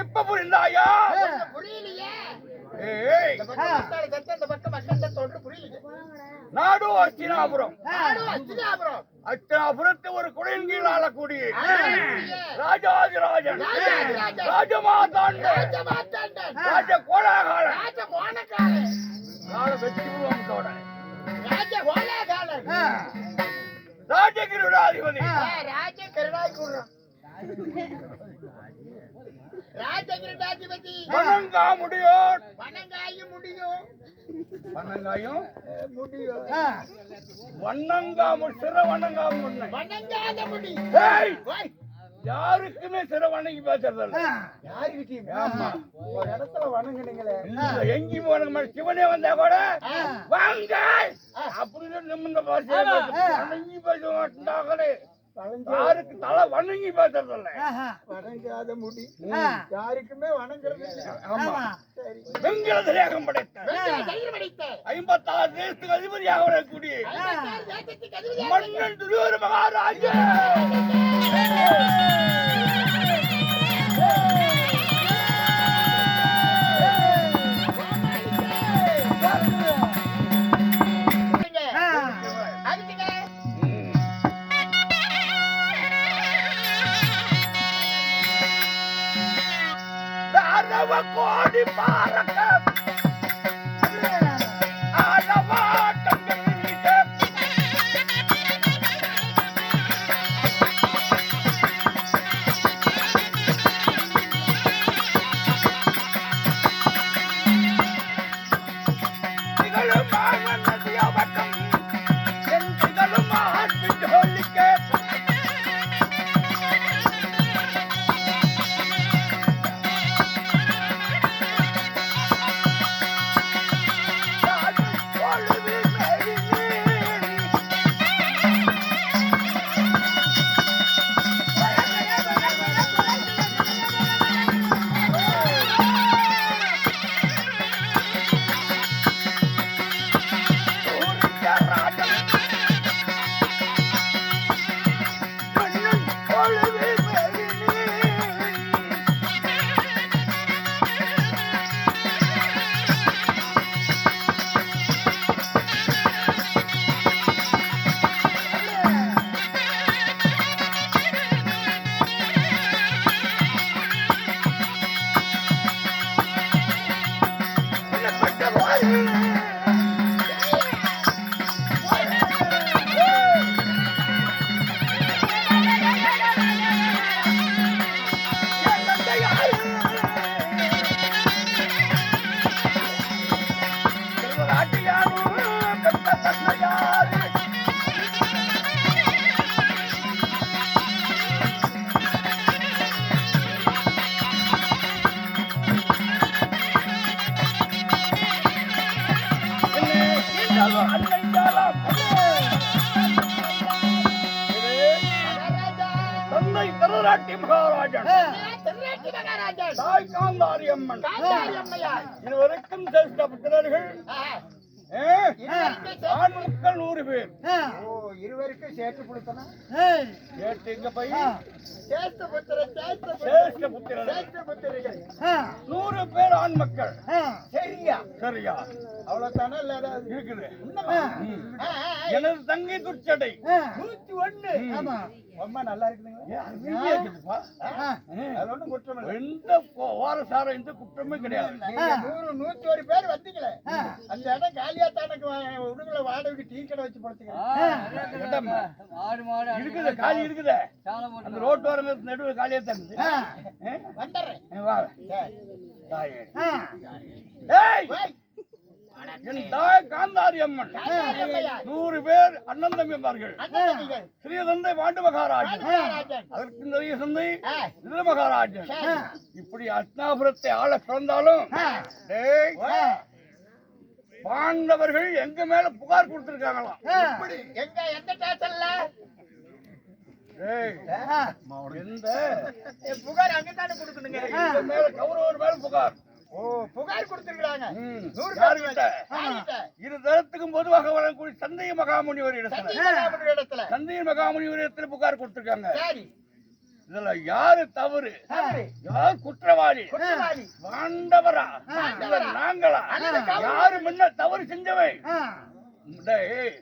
இப்ப புரிந்தாயா? புரியலையே. நாடு அஸ்தினாபுரம். அஸ்தினாபுரத்து ஒரு குடியின் கீழ் ஆளக்கூடிய ராஜாதிராஜன், ராஜமாதாண்டன், ராஜ கோலாகாலன், ராஜகிருடாதிபதி, ராஜகிருடாதிபதி வணங்கா முடியும், வணங்காயும் முடியும், வணங்காயும் முடியும், வணங்கா சிற வணங்கா வணங்காத முடியும். யாருக்குமே சிற வணங்கி பேசுறது யாருக்கிட்டையும். ஆமா, ஒரு இடத்துல வணங்குனீங்களே, எங்கேயுமே வணங்க சிவனே வந்தா கூட வாங்க அப்படின்னு நிமிர்ந்த வணங்கி பேச மாட்டாங்களே. யாருக்கு தலை வணங்கி பேசுறதில்ல, வணங்காத முடி யாருக்குமே வணங்குறது. வெங்கல திரேகம் படைத்த 56 தேசத்துக்கு அதிபதியாக வரக்கூடிய மன்னன் துரியோர மகாராஜா. கோடி பாரக்க திருநாட்டி மகாராஜன் திருநாட்டி மகாராஜன் தாய் காந்தாரி அம்மன் காந்தாரி அம்மையார் இதுவரைக்கும் சேஷ்ட புத்திரர்கள் இருவருக்கு ஆண் மக்கள் 100 பேர். ஓ இருவருக்கு சேர்த்து கொடுத்தனா கேட்டு எங்க போய் சேர்த்து புத்திரன் சேஷ்ட புத்திரர்கள் சேர்த்து புத்திரர்கள் 100 பேர் ஆண் மக்கள். சரியா சரியா அவ்வளவுதானே இல்ல ஏதாவது இருக்குது. உண்மைமா? எனது தங்கை துர்ச்சடை 101 ஆமா ரொம்ப நல்லா இருக்குதுங்களா அருமையா இருக்குதுப்பா. அது ஒண்ணும் குற்றம் இல்லை எந்த வாரசாரம் எந்த குற்றமே கிடையாது. நீங்க 101 பேர் வந்தீங்களே அந்த இடம் காலியா தானக்கு உடுங்கள வாடகைக்கு டீ கடை வச்சு படுத்துக்கிறேன் இடம் இருக்குது, காலி இருக்குது. அந்த ரோட்டோரம் நடுவு காலியா தான் இருக்குது. வந்துடுறேன் வா. சரி. தாயே. ஏய், ஏய், என் தாய் காந்தாரி அம்மன் காந்தாரி அம்மையார் 100 பேர் அண்ணன் தம்பிமார்கள். அண்ணன் தம்பிகள் ஸ்ரீதந்தை பாண்டு மகாராஜன், மகாராஜன் அதற்கு நிறைய சந்தை ஆ. விதுர மகாராஜன். சரி. இப்படி அஸ்னாபுரத்தை ஆள பிறந்தாலும் டேய், பாண்டவர்கள் எங்க மேல புகார் கொடுத்திருக்காங்களாம். இப்படி எங்க எந்த ஸ்டேஷன்ல டேய், எந்த புகார் அங்கதானே கொடுக்கணுங்க எங்க மேல கௌரவர் மேல புகார். ஓ புகார் கொடுத்திருக்காங்க 100 யாருகிட்ட? யார்கிட்ட? இரு தரத்துக்கும் பொதுவாக வழங்கக்கூடிய சந்தைய மகாமுனிவர் இடத்துல, சத்தியமகாமுனிவர் இடத்துல சந்தைய மகாமுனிவர் இடத்துல புகார் கொடுத்திருக்காங்க. சரி இதுல யாரு தவறு, தவறு. யார் குற்றவாளி, குற்றவாளி பாண்டவரா இல்ல நாங்களா, யாரு முன்ன தவறு செஞ்சவன்? டேய்,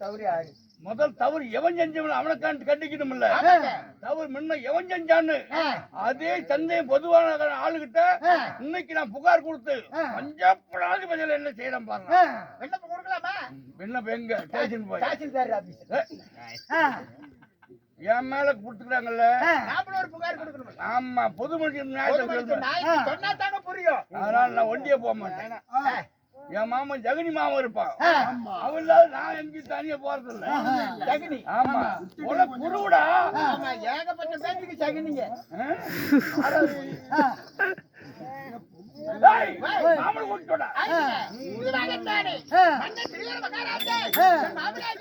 தவறு யாரு முதல் தவறு எவன் செஞ்சவன் அவனை கண்டிக்கணும் இல்ல. தவறு முன்ன எவன் செஞ்சான்னு அதே சந்தையை பொதுவான ஆளுகிட்ட இன்னைக்கு நான் புகார் கொடுத்து பஞ்சாபடாது பதில் என்ன செய்யறேன் பாருங்க. விண்ணப்பம் கொடுக்கலாமா விண்ணப்பம் எங்க ஸ்டேஷன் போய் தாசில்தார் ஆபீஸ் என் மேல கொடுத்துக்கிறாங்கல்ல. நாமளும் ஒரு புகார் கொடுக்கணும் ஆமா, பொது மனுஷன் நியாயத்தை சொல்றேன். நாய்க்கு சொன்னா தாங்க புரியும் அதனால நான் ஒண்டியே போக மாட்டேன். என் மாமன் ஜெகனி மாமன் இருப்பான், அவன் இல்லாத நான் எங்கேயும் தனியா போறது இல்ல. சகினி ஆமா, உனக்கு குருடா. ஆமா ஏகப்பட்ட பேருக்கு சகினிங்க டேய், மாமனை கூட்டிட்டு வாடா. இதுவாகத்தானே மன்னர் திருவீர மகாராஜா மாமனார்